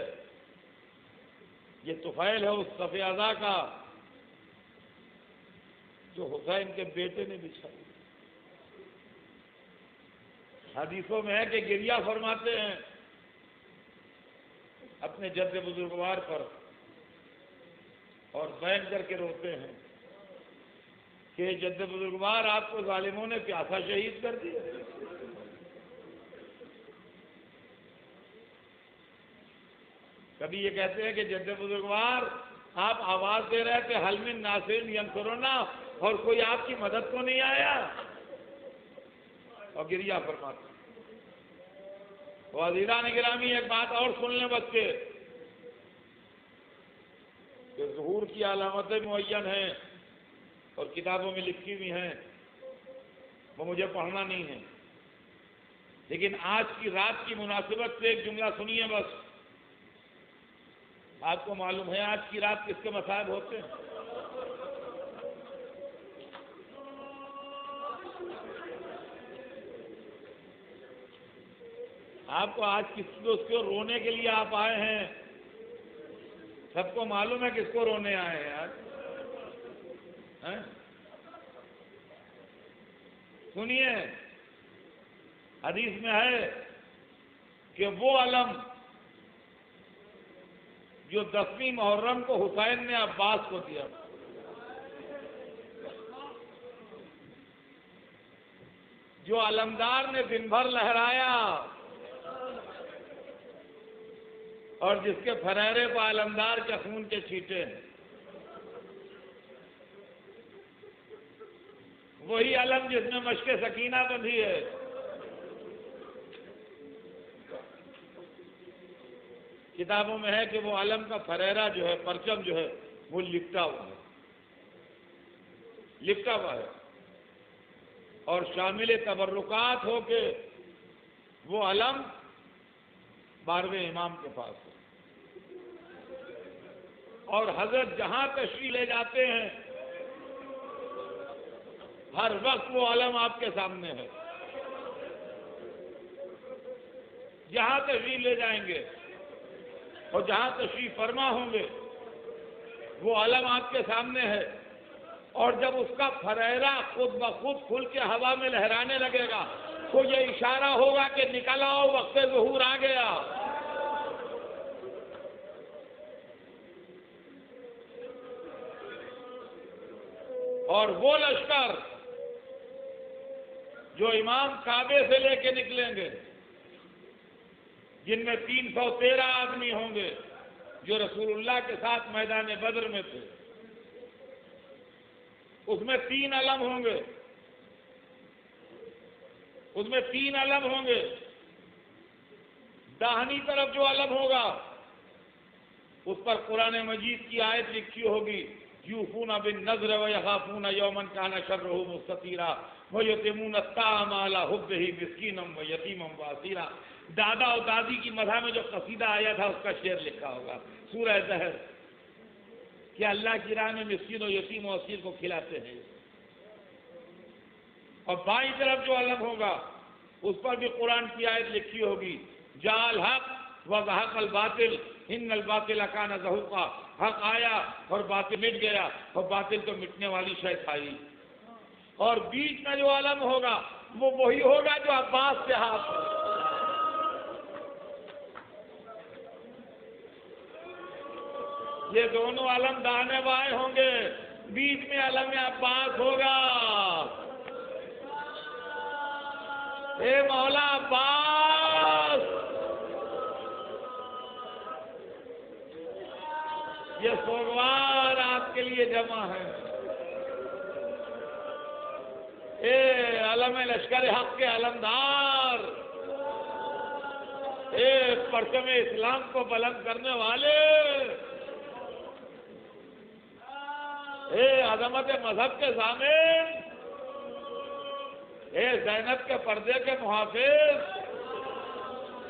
یہ طفیل ہے اس صف اعضا کا جو حسین کے بیٹے نے بچھائی. حدیثوں میں ہے کہ گریہ فرماتے ہیں اپنے جد بزرگوار پر اور بیٹھ کر کے روتے ہیں کہ جد بزرگوار آپ کو ظالموں نے پیاسا شہید کر دیا. کبھی یہ کہتے ہیں کہ جد بزرگوار آپ آواز دے رہے تھے حل من ناصر ینصرنا اور کوئی آپ کی مدد کو نہیں آیا، اور گریہ فرماتے. وزیران گرامی ایک بات اور سن لیں بچے کہ ظہور کی علامتیں معین ہیں اور کتابوں میں لکھی ہوئی ہیں، وہ مجھے پڑھنا نہیں ہے، لیکن آج کی رات کی مناسبت سے ایک جملہ سنیے بس. آپ کو معلوم ہے آج کی رات کس کے مصائب ہوتے ہیں؟ آپ کو آج کس کو رونے کے لیے آپ آئے ہیں؟ سب کو معلوم ہے کس کو رونے آئے ہیں آج. سنیے، حدیث میں ہے کہ وہ علم جو 10ویں محرم کو حسین نے عباس کو دیا، جو علمدار نے دن بھر لہرایا اور جس کے فریرے پر علمدار کے خون کے چھینٹے ہیں، وہی علم جس میں مشق سکینہ بندھی ہے. کتابوں میں ہے کہ وہ علم کا فریرہ جو ہے، پرچم جو ہے، وہ لپٹا ہوا ہے، لپٹا ہوا ہے، اور شامل تبرکات ہو کے وہ علم 12ویں امام کے پاس ہے. اور حضرت جہاں تشریف لے جاتے ہیں ہر وقت وہ علم آپ کے سامنے ہے. جہاں تشریف لے جائیں گے اور جہاں تشریف فرما ہوں گے وہ علم آپ کے سامنے ہے، اور جب اس کا فریرہ خود بخود کھل کے ہوا میں لہرانے لگے گا تو یہ اشارہ ہوگا کہ نکل آؤ، وقت ظہور آ گیا. اور وہ لشکر جو امام کعبے سے لے کے نکلیں گے، جن میں 313 آدمی ہوں گے جو رسول اللہ کے ساتھ میدان بدر میں تھے، اس میں 3 علم ہوں گے، اس میں 3 علم ہوں گے. داہنی طرف جو علم ہوگا اس پر قرآن مجید کی آیت لکھی ہوگی، یوفون بالنذر ویخافون یوما کان شرہ مستطیرا ویتمون الطعام علی حبہ مسکینا ویتیما واسیرا. دادا اور دادی کی مدح میں جو قصیدہ آیا تھا اس کا شعر لکھا ہوگا سورہ زہر، کہ اللہ کی راہ میں مسکین و یتیم و اسیر کو کھلاتے ہیں. اور بائیں طرف جو علم ہوگا اس پر بھی قرآن کی آیت لکھی ہوگی، جاء الحق وزهق الباطل ان الباطل کان زہوقا. حق آیا اور باطل مٹ گیا، اور باطل تو مٹنے والی شے تھا ہی. اور بیچ میں جو علم ہوگا وہ وہی ہوگا جو عباس کے ہاتھ میں. یہ دونوں علم دانے بائیں ہوں گے، بیچ میں علم عباس ہوگا. اے مولا عباس، یہ سوگوار آپ کے لیے جمع ہے. اے علم لشکر حق کے علمدار، اے پرچم اسلام کو بلند کرنے والے، اے عظمت مذہب کے ضامن، اے زینب کے پردے کے محافظ،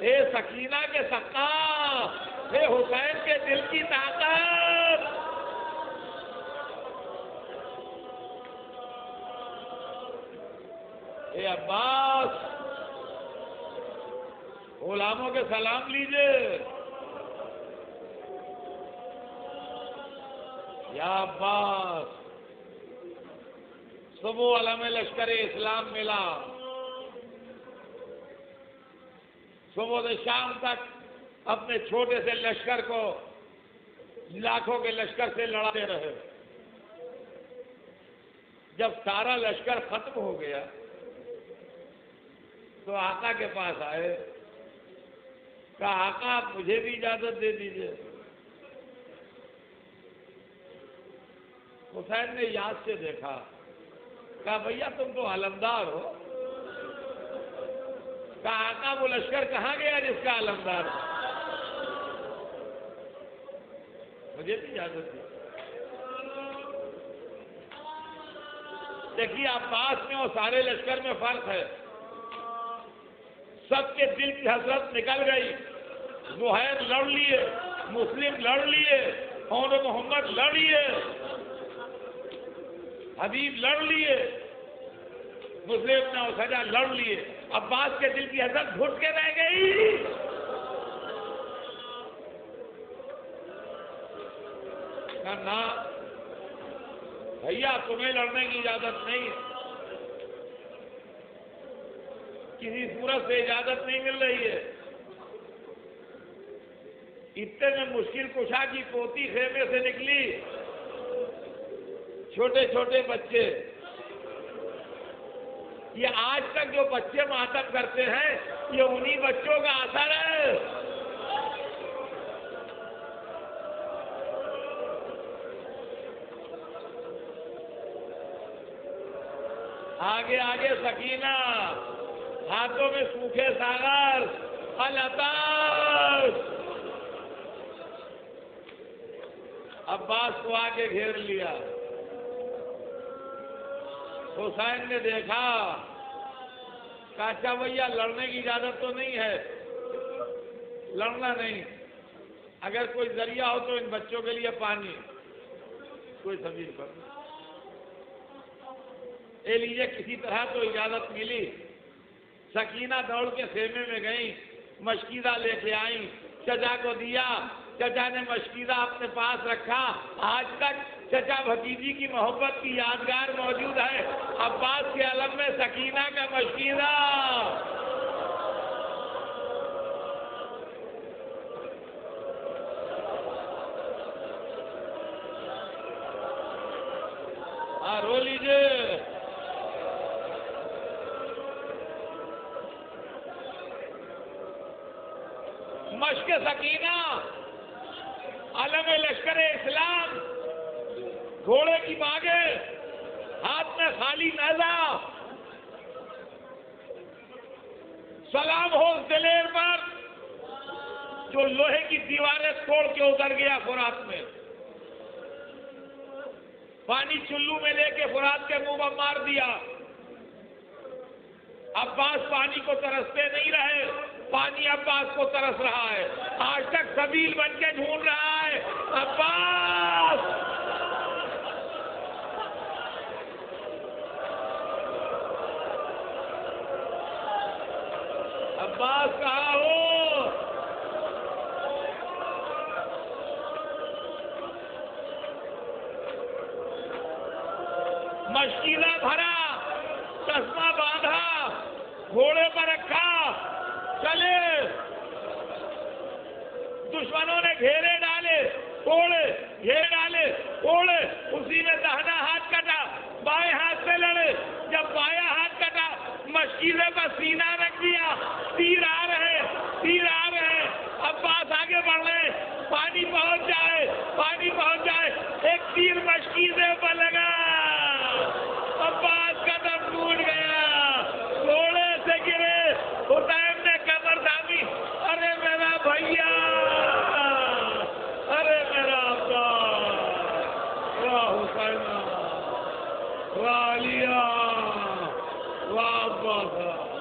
اے سکینہ کے سقا، اے حسین کے دل کی طاقت، اے عباس غلاموں کے سلام لیجئے. یا عباس صبح علم لشکر اسلام ملا، صبح سے شام تک اپنے چھوٹے سے لشکر کو لاکھوں کے لشکر سے لڑاتے رہے. جب سارا لشکر ختم ہو گیا تو آقا کے پاس آئے، کہا آقا آپ مجھے بھی اجازت دے دیجئے. حسین نے یاد سے دیکھا، کہا بھیا تم تو علمدار ہو. کہا آقا وہ لشکر کہاں گیا جس کا علمدار ہو؟ مجھے بھی اجازت دی. دیکھیے عباس میں اور سارے لشکر میں فرق ہے. سب کے دل کی حسرت نکل گئی. زہیر لڑ لیے، مسلم لڑ لیے، اور محمد لڑ لیے، حبیب لڑ لیے، مسلم نے سجا لڑ لیے. عباس کے دل کی حسرت گھٹ کے رہ گئی. نہ بھیا تمہیں لڑنے کی اجازت نہیں، کسی صورت سے اجازت نہیں مل رہی ہے. اتنے میں مشکل کشا کی پوتی خیمے سے نکلی، چھوٹے چھوٹے بچے. یہ آج تک جو بچے ماتم کرتے ہیں یہ انہی بچوں کا اثر ہے. آگے آگے سکینہ، ہاتھوں میں سوکھے ساغر، العطاس. عباس کو آگے گھیر لیا. حسین نے دیکھا، کہا اچھا بھیا لڑنے کی اجازت تو نہیں ہے، لڑنا نہیں. اگر کوئی ذریعہ ہو تو ان بچوں کے لیے پانی کوئی سبیل پر اے لیجیے. کسی طرح تو اجازت ملی. سکینہ دوڑ کے خیمے میں گئیں، مشکیزہ لے کے آئیں، چچا کو دیا. چچا نے مشکیزہ اپنے پاس رکھا. آج تک چچا بھتیجی کی محبت کی یادگار موجود ہے. عباس کے علم میں سکینہ کا مشکیزہ. رو لیجیے. مشق سکینہ، علم لشکر اسلام، گھوڑے کی باگے، ہاتھ میں خالی نیزہ. سلام ہو اس دلیر پر جو لوہے کی دیواریں توڑ کے اتر گیا فرات میں. پانی چلو میں لے کے فرات کے منہ میں مار دیا. عباس پانی کو ترستے نہیں رہے، پانی عباس کو ترس رہا ہے. آج تک سبیل بن کے ڈھونڈ رہا ہے. عباس عباس کہاں ہو؟ مشکیزہ بھرا، چشمہ باندھا، گھوڑے پر رکھا، چلے. دشمنوں نے گھیرے ڈالے، توڑے، گھیرے ڈالے، توڑے. اسی میں داہنا ہاتھ کٹا، بائیں ہاتھ سے لڑے. جب بایاں ہاتھ کٹا، مشکیزے پر سینہ رکھ دیا. تیر آ رہے، تیر آ رہے. عباس آگے بڑھ رہے. پانی پہنچ جائے، پانی پہنچ جائے. ایک تیر مشکیزے پر لگا، عباس کا دم ٹوٹ گیا، گھوڑے سے گرے. حسین نے کمر تھامی. ارے میرا بھیا، ارے میرا عباس، واہ حسین، واہ علیہ، واہ عباس.